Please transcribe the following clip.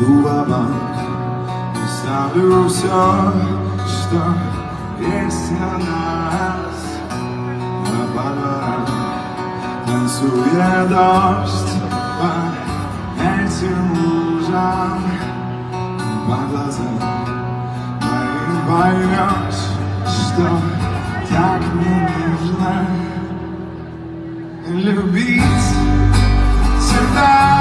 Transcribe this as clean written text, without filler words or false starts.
губах ставлю все, что есть о нас. На подворах танцует дождь по этим лужам. По глазам моим поймешь, что так мне нужно любить тебя.